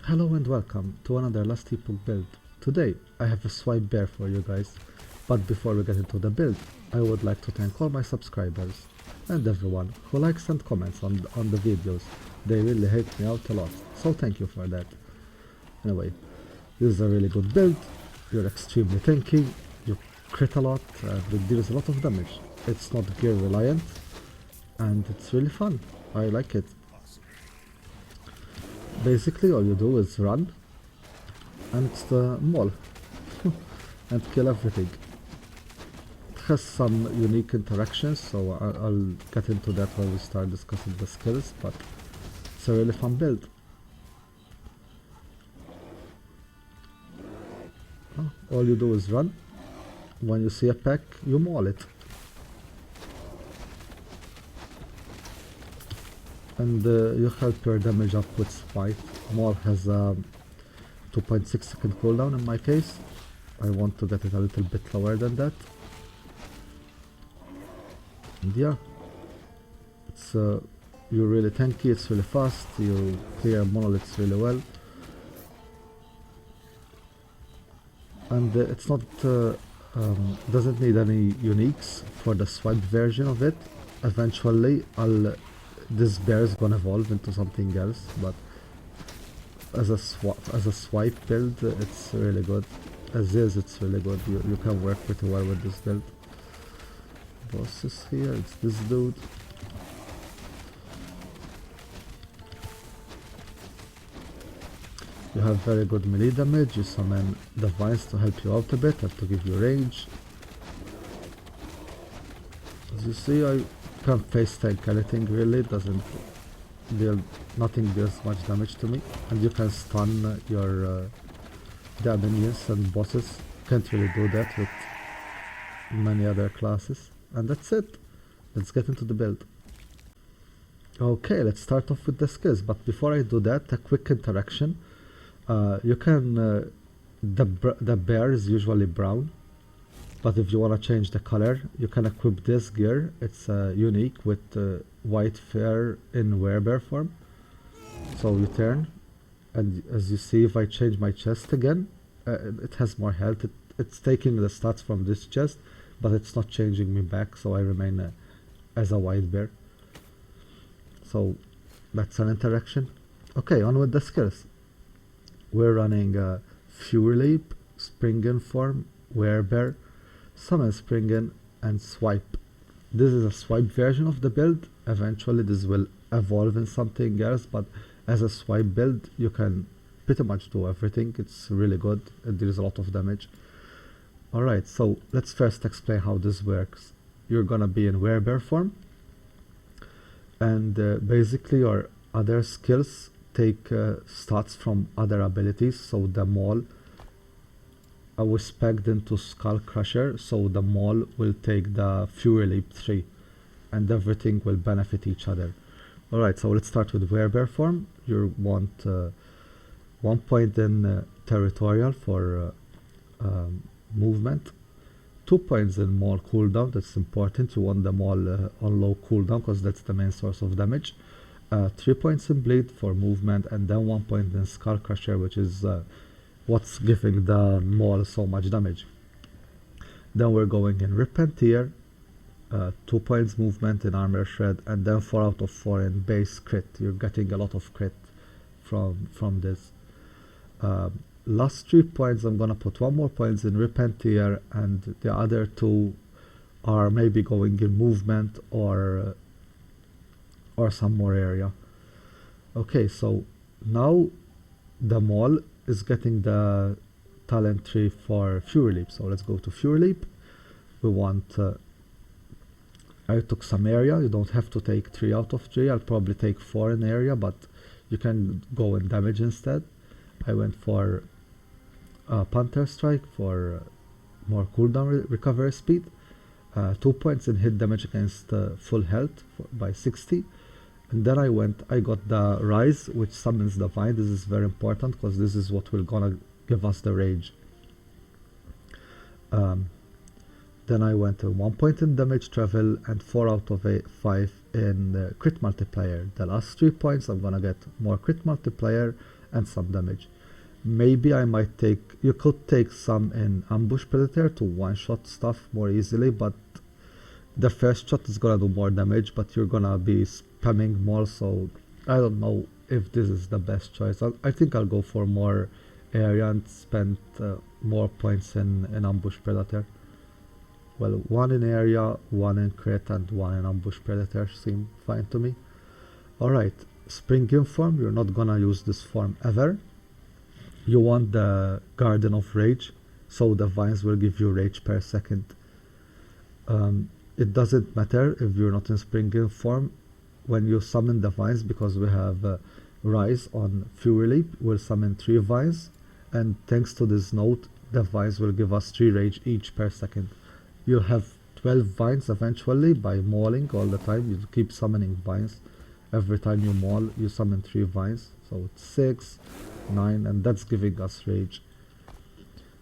Hello and welcome to another last Epoch build. Today I have a WhiteBear for you guys, but before we get into the build, I would like to thank all my subscribers and everyone who likes and comments on the videos. They really help me out a lot, so thank you for that. Anyway, this is a really good build. You're extremely tanky, you crit a lot, and it deals a lot of damage. It's not gear reliant, and it's really fun. I like it. Basically all you do is run and maul and kill everything. It has some unique interactions, so I'll get into that when we start discussing the skills, but it's a really fun build. All you do is run. When you see a pack, you maul it. And you help your damage up with Spite. Maul has a 2.6 second cooldown in my case. I want to get it a little bit lower than that. And yeah, it's you're really tanky, it's really fast, you clear monoliths really well. And it's not doesn't need any uniques for the swipe version of it. Eventually this bear is gonna evolve into something else, but as a swipe build, it's really good. As is, it's really good. You can work pretty well with this build. Boss is here. It's this dude. You have very good melee damage. You summon the vines to help you out a bit and to give you range. As you see, I can face tank anything really. Doesn't deal, nothing deals much damage to me, and you can stun your the minions and bosses. Can't really do that with many other classes. And that's it. Let's get into the build. Okay, let's start off with the skills, but before I do that, a quick interaction. You can the bear is usually brown, but if you want to change the color, you can equip this gear. It's unique with white fur in Werebear form. So you turn, and as you see, if I change my chest again, it has more health. It's taking the stats from this chest, but it's not changing me back, so I remain as a WhiteBear. So that's an interaction. Okay, on with the skills. We're running Fury Leap, Spriggan form, Werebear, Summon Spriggan, and Swipe. This is a swipe version of the build. Eventually this will evolve in something else, but as a swipe build you can pretty much do everything. It's really good. It deals a lot of damage. Alright, so let's first explain how this works. You're gonna be in Werebear form, and basically your other skills take stats from other abilities. So the maul, I was pegged into Skull Crusher, so the maul will take the Fury Leap 3 and everything will benefit each other. Alright, so let's start with Werebear form. You want 1 point in territorial for movement, 2 points in maul cooldown. That's important. You want the maul on low cooldown because that's the main source of damage. 3 points in bleed for movement, and then 1 point in Skull Crusher, which is what's giving the maul so much damage. Then we're going in Repentir, 2 points movement in Armor Shred, and then 4 out of 4 in base crit. You're getting a lot of crit from this. Last 3 points, I'm gonna put 1 more points in Repentir, and the other 2 are maybe going in movement or some more area. Okay, so now the maul is getting the talent tree for Fury Leap. So let's go to Fury Leap. We want I took some area. You don't have to take 3 out of 3. I'll probably take 4 in area, but you can go in damage instead. I went for Panther Strike for more cooldown recovery speed, 2 points in hit damage against full health by 60. And then I got the Rise, which summons the Vine. This is very important because this is what will gonna give us the rage. Then I went to 1 point in damage travel and 4 out of 5 in crit multiplier. The last 3 points I'm gonna get more crit multiplier and some damage. Maybe I might take, you could take some in Ambush Predator to one-shot stuff more easily, but the first shot is gonna do more damage, but you're gonna be spamming more, so I don't know if this is the best choice. I think I'll go for more area and spend more points in Ambush Predator. Well, one in area, one in crit, and one in Ambush Predator seem fine to me. Alright, Spriggan form, you're not gonna use this form ever. You want the Garden of Rage, so the vines will give you rage per second. It doesn't matter if you're not in Spriggan form when you summon the vines, because we have Rise on Fury Leap, we'll summon 3 vines, and thanks to this node, the vines will give us 3 rage each per second. You'll have 12 vines eventually by mauling all the time. You keep summoning vines. Every time you maul, you summon 3 vines, so it's 6, 9, and that's giving us rage.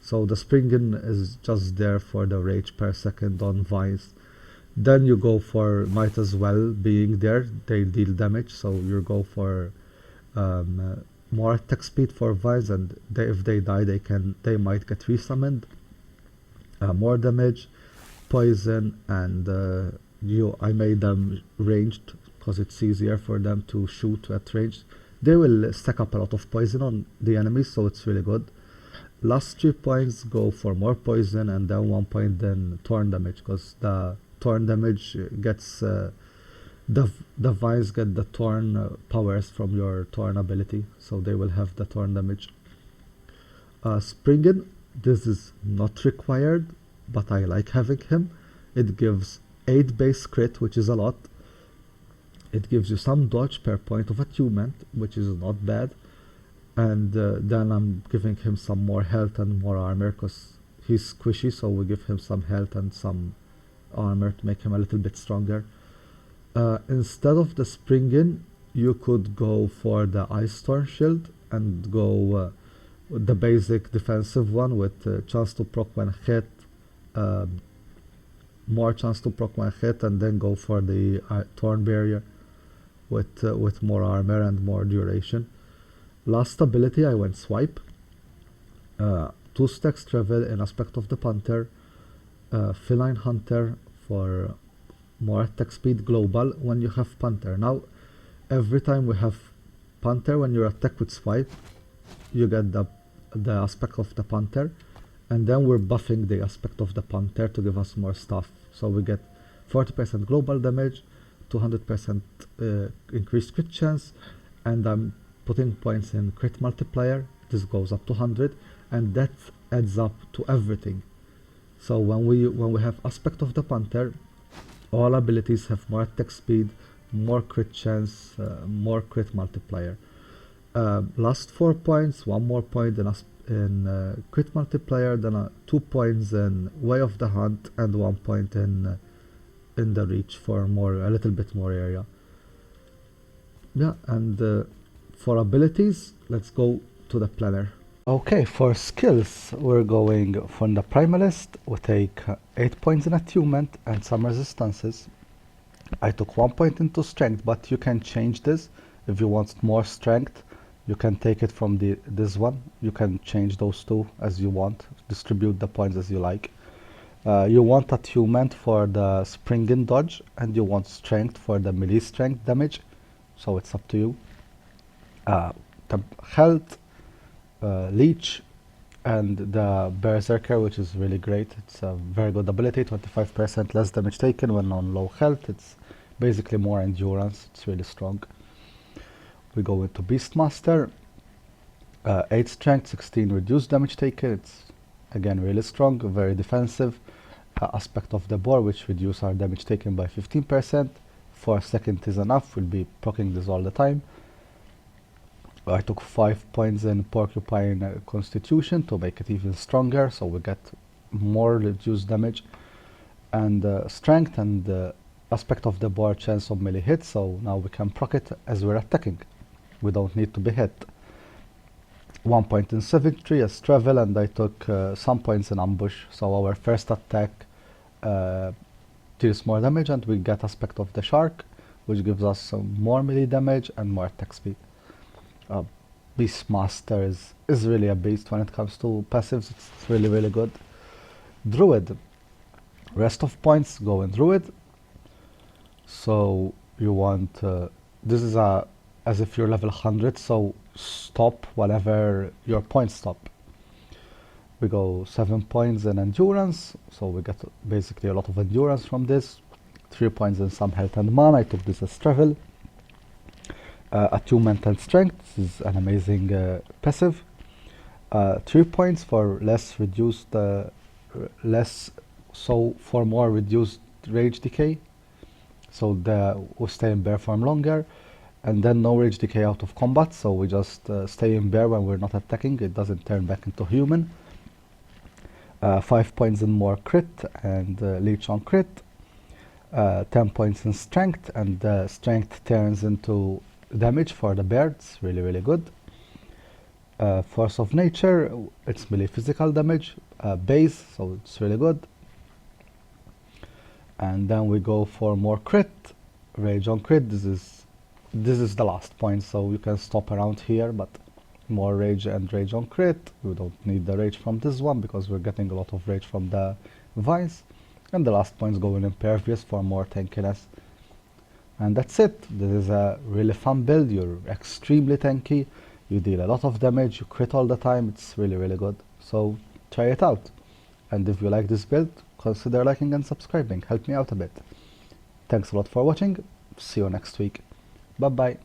So the Spriggan is just there for the rage per second on vines. Then you go for, might as well being there, they deal damage, so you go for more attack speed for vines, and if they die they might get resummoned. More damage, poison, and I made them ranged because it's easier for them to shoot at range. They will stack up a lot of poison on the enemies, so it's really good. Last 3 points go for more poison, and then 1 point then thorn damage, because the thorn damage gets the vines get the thorn powers from your thorn ability, so they will have the thorn damage. Spriggan, this is not required, but I like having him. It gives 8 base crit, which is a lot. It gives you some dodge per point of attunement, which is not bad. And then I'm giving him some more health and more armor, because he's squishy, so we give him some health and some armor to make him a little bit stronger. Instead of the Spriggan, you could go for the IceThorn shield and go the basic defensive one with chance to proc when hit, more chance to proc when hit, and then go for the Thorn Barrier with more armor and more duration. Last ability I went Swipe. 2 stacks travel in aspect of the Panther. Feline Hunter for more attack speed global when you have Panther. Now every time we have Panther, when you attack with Swipe, you get the aspect of the Panther, and then we're buffing the aspect of the Panther to give us more stuff. So we get 40% global damage, 200% increased crit chance, and I'm putting points in crit multiplier. This goes up to 100, and that adds up to everything. So when we have aspect of the Panther, all abilities have more attack speed, more crit chance, more crit multiplier. Last 4 points, 1 more point in crit multiplier, then 2 points in Way of the Hunt, and 1 point in the Reach for a little bit more area. Yeah, and for abilities, let's go to the planner. Okay, for skills, we're going from the Primalist. We take 8 points in attunement and some resistances. I took 1 point into strength, but you can change this. If you want more strength, you can take it from this one. You can change those 2 as you want, distribute the points as you like. You want attunement for the Spriggan dodge, and you want strength for the melee strength damage, so it's up to you. The health, leech, and the berserker, which is really great. It's a very good ability, 25% less damage taken when on low health. It's basically more endurance. It's really strong. We go into Beastmaster, 8 strength, 16 reduced damage taken. It's again really strong, very defensive. Aspect of the boar, which reduce our damage taken by 15%. 4 seconds is enough. We'll be proccing this all the time. I took 5 points in Porcupine Constitution to make it even stronger, so we get more reduced damage. And strength and aspect of the boar, chance of melee hit, so now we can proc it as we're attacking. We don't need to be hit. 1 point in Savagery as travel, and I took some points in Ambush, so our first attack deals more damage, and we get aspect of the Shark, which gives us some more melee damage and more attack speed. Beastmaster is really a beast when it comes to passives. It's really, really good. Druid. Rest of points go in Druid. So you want, this is as if you're level 100, so stop whenever your points stop. We go 7 points in endurance, so we get basically a lot of endurance from this. 3 points in some health and mana. I took this as travel. Attunement and strength. This is an amazing passive. 3 points for less reduced, for more reduced rage decay. So we stay in bear form longer, and then no rage decay out of combat. So we just stay in bear when we're not attacking. It doesn't turn back into human. 5 points in more crit and leech on crit. 10 points in strength, and strength turns into damage for the bear. It's really, really good. Force of nature, it's melee physical damage. Base, so it's really good. And then we go for more crit. Rage on crit. This is the last point, so you can stop around here, but more rage and rage on crit. We don't need the rage from this one because we're getting a lot of rage from the vines. And the last points go in impervious for more tankiness. And that's it. This is a really fun build. You're extremely tanky. You deal a lot of damage. You crit all the time. It's really, really good. So try it out. And if you like this build, consider liking and subscribing. Help me out a bit. Thanks a lot for watching. See you next week. Bye bye.